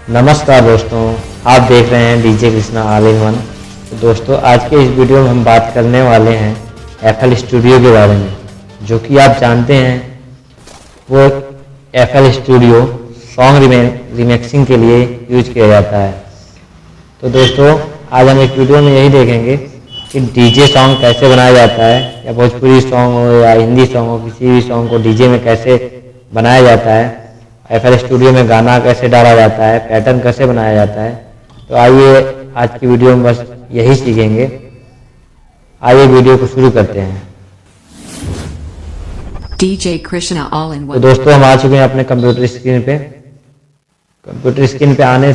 नमस्कार दोस्तों, आप देख रहे हैं DJ Krishna all in one. तो दोस्तों, आज के इस वीडियो में हम बात करने वाले हैं एफएल स्टूडियो के बारे में। जो कि आप जानते हैं वो एफएल स्टूडियो सॉन्ग रिमिक्सिंग के लिए यूज किया जाता है। तो दोस्तों, आज हम इस वीडियो में यही देखेंगे कि डीजे सॉन्ग कैसे बनाया जाता है, या भोजपुरी सॉन्ग हो या हिंदी सॉन्ग हो, किसी भी सॉन्ग को डीजे में कैसे बनाया जाता है, एफएल स्टूडियो में गाना कैसे डाला जाता है, पैटर्न कैसे बनाया जाता है। तो आइए आज की वीडियो में बस यही सीखेंगे। आइए वीडियो को शुरू करते हैं। DJ Krishna all in तो one. दोस्तों, हम आ चुके हैं अपने कंप्यूटर स्क्रीन पे। कंप्यूटर स्क्रीन पे आने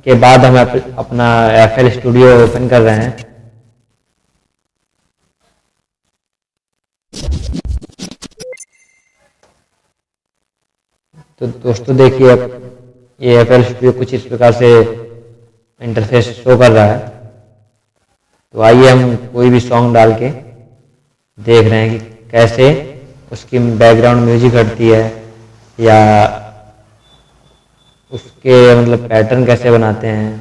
के बाद हम अपना एफएल स्टूडियो ओपन कर रहे हैं। तो दोस्तों देखिए, अब ये एफएल स्टूडियो कुछ इस प्रकार से इंटरफेस शो कर रहा है। तो आइए हम कोई भी सॉन्ग डाल के देख रहे हैं कि कैसे उसकी बैकग्राउंड म्यूजिक हटती है, या उसके मतलब पैटर्न कैसे बनाते हैं।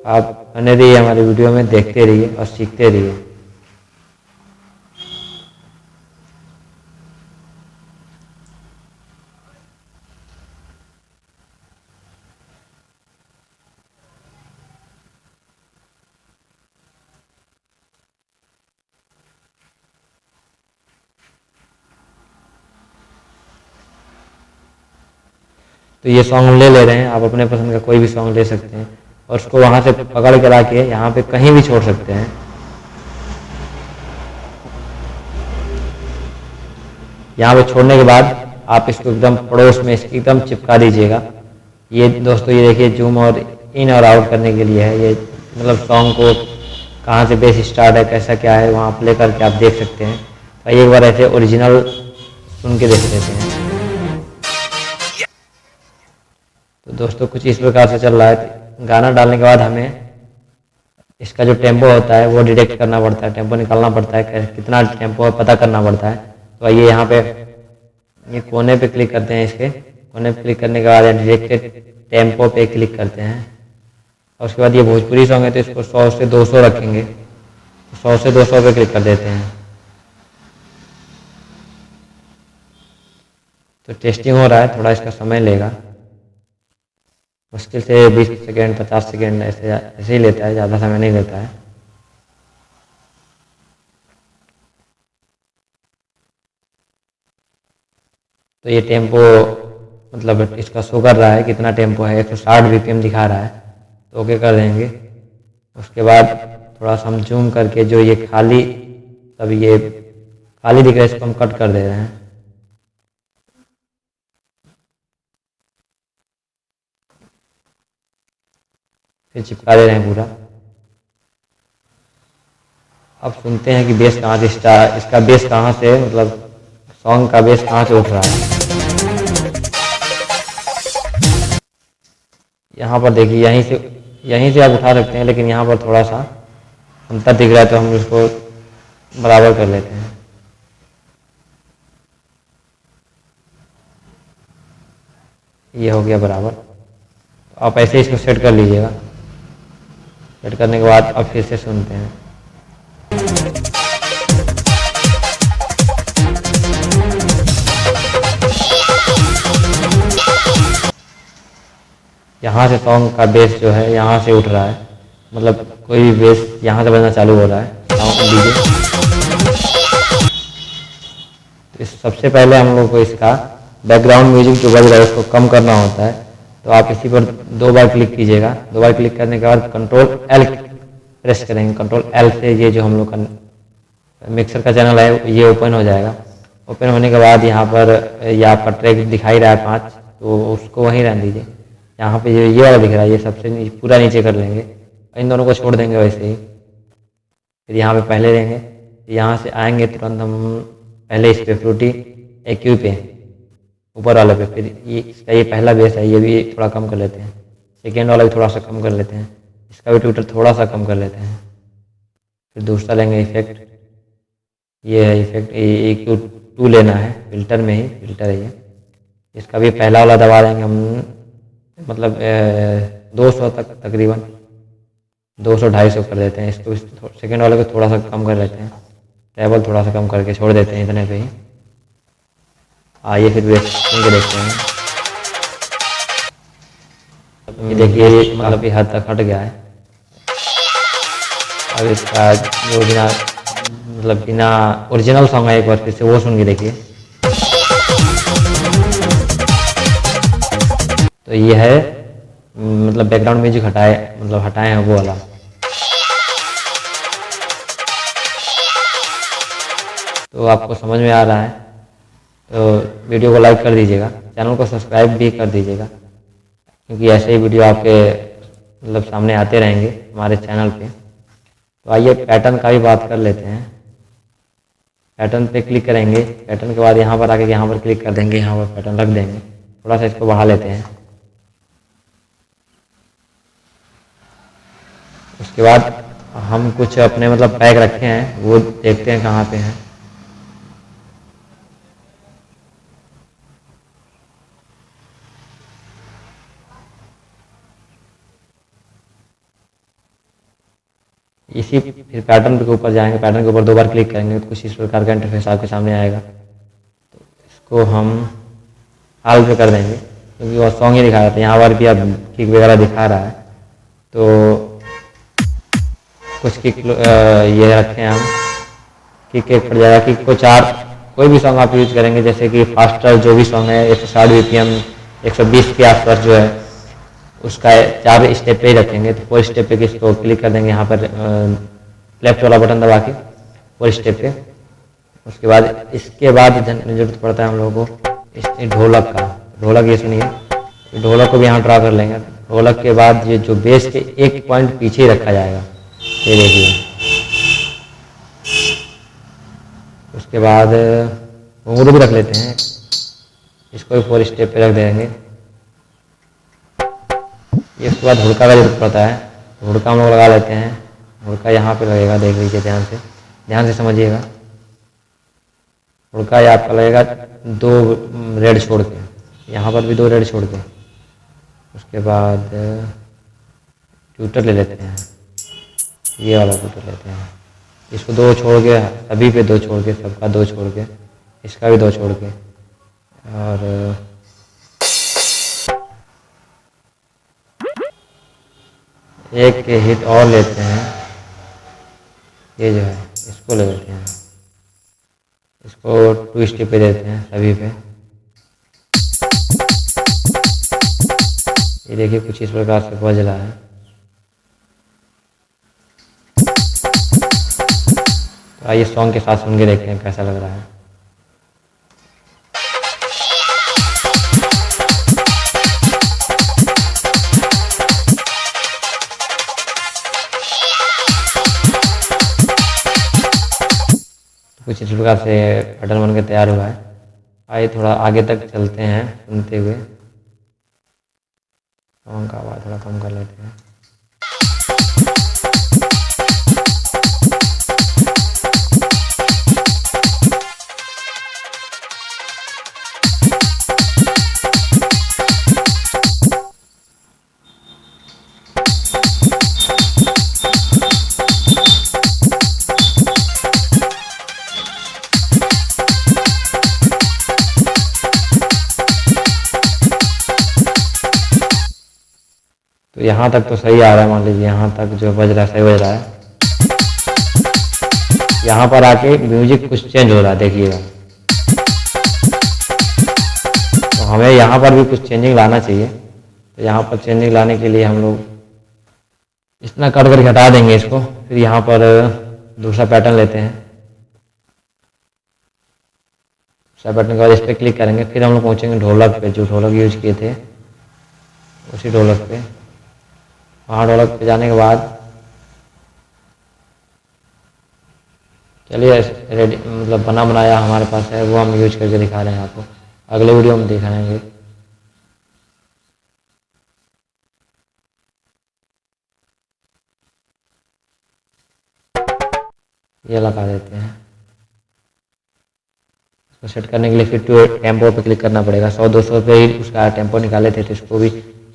आप बने रहिए हमारे वीडियो में, देखते रहिए और सीखते रहिए। तो ये सॉन्ग ले रहे हैं, आप अपने पसंद का कोई भी सॉन्ग ले सकते हैं और उसको वहां से पकड़ के ला के यहाँ पे कहीं भी छोड़ सकते हैं। यहाँ पे छोड़ने के बाद आप इसको एकदम पड़ोस में इसकी एकदम चिपका दीजिएगा। ये दोस्तों, ये देखिए, जूम और इन और आउट करने के लिए है। ये मतलब सॉन्ग को कहाँ से बेस स्टार्ट है, कैसा क्या है, वहाँ प्ले करके आप देख सकते हैं। तो एक बार ऐसे ओरिजिनल सुन के देख लेते हैं। तो दोस्तों, कुछ इस प्रकार से चल रहा है। गाना डालने के बाद हमें इसका जो टेम्पो होता है वो डिटेक्ट करना पड़ता है, टेम्पो निकालना पड़ता है, कितना टेम्पो है पता करना पड़ता है। तो आइए यहाँ पे ये कोने पे क्लिक करते हैं। इसके कोने पे क्लिक करने के बाद डिटेक्टेड टेम्पो पे क्लिक करते हैं। और उसके बाद ये भोजपुरी सॉन्ग है तो इसको 100 से 200 रखेंगे। 100 से 200 पे क्लिक कर देते हैं। तो टेस्टिंग हो रहा है, थोड़ा इसका समय लेगा। मुश्किल से 20 सेकेंड 50 सेकेंड ऐसे ही लेता है, ज़्यादा समय नहीं लेता है। तो ये टेम्पो मतलब इसका शो कर रहा है कितना टेम्पो है, 160 बीपीएम दिखा रहा है। तो ओके कर देंगे। उसके बाद थोड़ा सा हम जूम करके जो ये खाली, तब ये खाली दिख रहा है, इसको हम कट कर दे रहे हैं। फिर चिपका दे रहे हैं पूरा। अब सुनते हैं कि बेस कहाँ से इसका बेस कहाँ से, मतलब सॉन्ग का बेस कहाँ से उठ रहा है। यहाँ पर देखिए, यहीं से आप उठा सकते हैं, लेकिन यहाँ पर थोड़ा सा अंतर दिख रहा है तो हम इसको बराबर कर लेते हैं। ये हो गया बराबर। तो आप ऐसे इसको सेट कर लीजिएगा। सेट करने के बाद अब फिर से सुनते हैं। यहाँ से सॉन्ग का बेस जो है यहाँ से उठ रहा है, मतलब कोई भी बेस यहाँ से बजना चालू हो रहा है डीजे। तो सबसे पहले हम लोग को इसका बैकग्राउंड म्यूजिक जो बज रहा है उसको कम करना होता है। तो आप इसी पर 2 बार क्लिक कीजिएगा। 2 बार क्लिक करने के बाद कंट्रोल एल प्रेस करेंगे। कंट्रोल एल से ये जो हम लोग का मिक्सर का चैनल है ये ओपन हो जाएगा। ओपन होने के बाद यहाँ पर ये आपका ट्रैक दिखाई रहा है 5, तो उसको वहीं रहने दीजिए। यहाँ पे ये वाला दिख रहा है, ये सबसे पूरा नीचे कर लेंगे। इन दोनों को छोड़ देंगे वैसे ही। फिर यहाँ पे पहले देंगे। यहाँ से आएंगे तुरंत हम पहले इस पे फ्रूटी एक्यू पे, ऊपर वाले पे। फिर इसका ये पहला बेस है, ये भी थोड़ा कम कर लेते हैं। सेकेंड वाला भी थोड़ा सा कम कर लेते हैं। इसका भी ट्विटर थोड़ा सा कम कर लेते हैं। फिर दूसरा लेंगे इफेक्ट, ये है इफेक्ट EQ2 लेना है, फिल्टर में ही फिल्टर है ये। इसका भी पहला वाला दबा देंगे हम मतलब 200 तक तकरीबन 200-250 कर देते हैं। इसको सेकेंड वाले को थोड़ा सा कम कर लेते हैं, टेबल थोड़ा सा कम करके छोड़ देते हैं इतने पे ही। आइए फिर बेस सुन के देखते हैं। ये देखिए ये मतलब ये हद तक हट गया है। अब इसका जो बिना मतलब बिना ओरिजिनल सॉन्ग है, एक बार फिर से वो सुन के देखिए। तो ये है मतलब बैकग्राउंड म्यूजिक हटाए हैं वो वाला। तो आपको समझ में आ रहा है तो वीडियो को लाइक कर दीजिएगा, चैनल को सब्सक्राइब भी कर दीजिएगा, क्योंकि ऐसे ही वीडियो आपके मतलब सामने आते रहेंगे हमारे चैनल पे। तो आइए पैटर्न का भी बात कर लेते हैं। पैटर्न पे क्लिक करेंगे, पैटर्न के बाद यहाँ पर आके यहाँ पर क्लिक कर देंगे, यहाँ पर पैटर्न रख देंगे। थोड़ा सा इसको बढ़ा लेते हैं। उसके बाद हम कुछ अपने मतलब पैक रखे हैं, वो देखते हैं कहाँ पे हैं। इसी फिर पैटर्न के ऊपर जाएंगे, पैटर्न के ऊपर 2 बार क्लिक करेंगे तो कुछ इस प्रकार का इंटरफेस आपके सामने आएगा। तो इसको हम हाल पे कर देंगे, क्योंकि वो सॉन्ग ही दिखा रहा था। यहाँ पर भी अब किक वगैरह दिखा रहा है, तो कुछ किक ये रखें हम। किक एक पड़ जाएगा, किक को 4 कोई भी सॉन्ग आप यूज करेंगे, जैसे कि फास्टर जो भी सॉन्ग है 160 BPM 120 के आसपास जो है उसका 4 स्टेप पे ही रखेंगे। तो 4 स्टेप पे इसको क्लिक कर देंगे, यहाँ पर लेफ्ट वाला बटन दबा के 4 स्टेप पे। उसके बाद इसके बाद जरूरत पड़ता है हम लोगों को इस ढोलक का। ढोलक ये सुनिए, ढोलक को भी यहाँ ड्रा कर लेंगे। ढोलक के बाद ये जो बेस के 1 पॉइंट पीछे ही रखा जाएगा, ये देखिए। उसके बाद घुंघरू भी रख लेते हैं, इसको भी 4 स्टेप पे रख देंगे। इसके बाद हुड़का का जरूरत पड़ता है, हुड़का हम लोग लगा लेते हैं। हुड़का यहाँ पे लगेगा, देख लीजिए ध्यान से समझिएगा। हुड़का ये आपका लगेगा 2 रेड छोड़ के, यहाँ पर भी 2 रेड छोड़ के। उसके बाद ट्यूटर ले लेते हैं, ये वाला ट्यूटर लेते हैं। इसको 2 छोड़ के, सभी पे 2 छोड़ के, सबका 2 छोड़ के, इसका भी 2 छोड़ के, और एक हिट और लेते हैं। ये जो है इसको ले लेते हैं, इसको 2 स्टेप पे देते हैं सभी पे। ये देखिए कुछ इस प्रकार से बज रहा है। तो आइए सॉन्ग के साथ सुन के देखते हैं कैसा लग रहा है। कुछ इस प्रकार से पैटर्न बन के तैयार हुआ है। आइए थोड़ा आगे तक चलते हैं सुनते हुए। सॉन्ग का आवाज़ थोड़ा कम कर लेते हैं। तो यहाँ तक तो सही आ रहा है, मान लीजिए यहाँ तक जो बज रहा है सही बज रहा है। यहाँ पर आके म्यूजिक कुछ चेंज हो रहा है, देखिएगा। तो हमें यहाँ पर भी कुछ चेंजिंग लाना चाहिए। तो यहाँ पर चेंजिंग लाने के लिए हम लोग इतना कट करके हटा देंगे इसको। फिर यहाँ पर दूसरा पैटर्न लेते हैं। दूसरा पैटर्न के बाद इस पर क्लिक करेंगे। फिर हम लोग पहुँचेंगे ढोलक पे, जो ढोलक यूज किए थे उसी ढोलक पे। वहाँ ढोलक पे जाने के बाद चलिए रेडी मतलब बना बनाया हमारे पास है, वो हम यूज करके दिखा रहे हैं आपको। अगले वीडियो में दिखाएंगे। ये लगा देते हैं। इसको सेट करने के लिए फिर टेम्पो पे क्लिक करना पड़ेगा। 100-200 पे ही उसका टेम्पो निकाले थे, तो इसको भी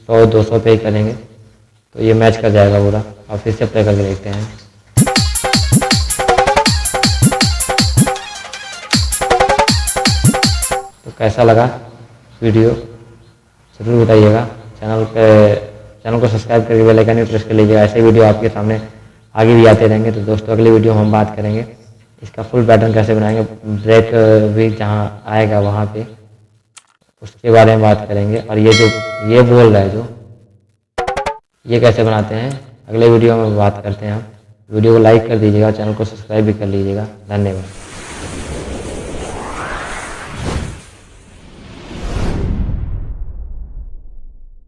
100-200 पे करेंगे तो ये मैच कर जाएगा पूरा। और फिर से प्ले करके देखते हैं। तो कैसा लगा वीडियो ज़रूर बताइएगा। चैनल को सब्सक्राइब करके बेल आइकन भी प्रेस कर लीजिएगा। ऐसे वीडियो आपके सामने आगे भी आते रहेंगे। तो दोस्तों अगली वीडियो में हम बात करेंगे इसका फुल पैटर्न कैसे बनाएंगे, ब्रेक भी जहाँ आएगा वहाँ पे उसके बारे में बात करेंगे। और ये बोल रहा है जो ये कैसे बनाते हैं अगले वीडियो में बात करते हैं हम। वीडियो को लाइक कर दीजिएगा, चैनल को सब्सक्राइब भी कर लीजिएगा। धन्यवाद।